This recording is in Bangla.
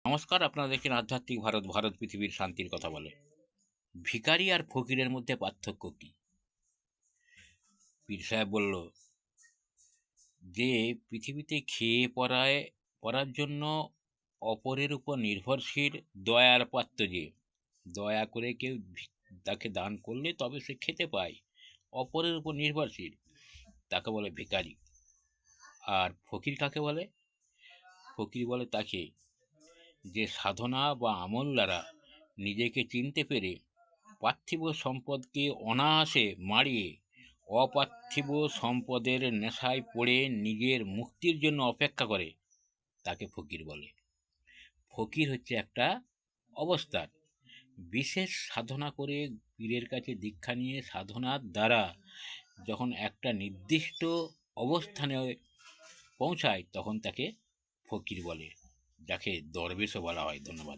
নমস্কার, আপনারা দেখছেন আধ্যাত্মিক ভারত, ভারত পৃথিবীর শান্তির কথা বলে। ভিখারি আর ফকিরের মধ্যে পার্থক্য কি? পীর সাহেব বলল যে পৃথিবীতে খেয়ে পড়ার জন্য অপরের উপর নির্ভরশীল দয়ার পাত্র, যে দয়া করে কেউ তাকে দান করলে তবে সে খেতে পায়, অপরের উপর নির্ভরশীল, তাকে বলে ভিখারি। আর ফকির কাকে বলে? ফকির বলে তাকে যে সাধনা বা আমল দ্বারা নিজেকে চিনতে পেরে পার্থিব সম্পদকে অনায়াসে মারিয়ে অপার্থিব সম্পদের নেশায় পড়ে নিজের মুক্তির জন্য অপেক্ষা করে, তাকে ফকির বলে। ফকির হচ্ছে একটা অবস্থান, বিশেষ সাধনা করে পীরের কাছে দীক্ষা নিয়ে সাধনার দ্বারা যখন একটা নির্দিষ্ট অবস্থানে পৌঁছায় তখন তাকে ফকির বলে, যাকে দরবেশও বলা হয়। ধন্যবাদ।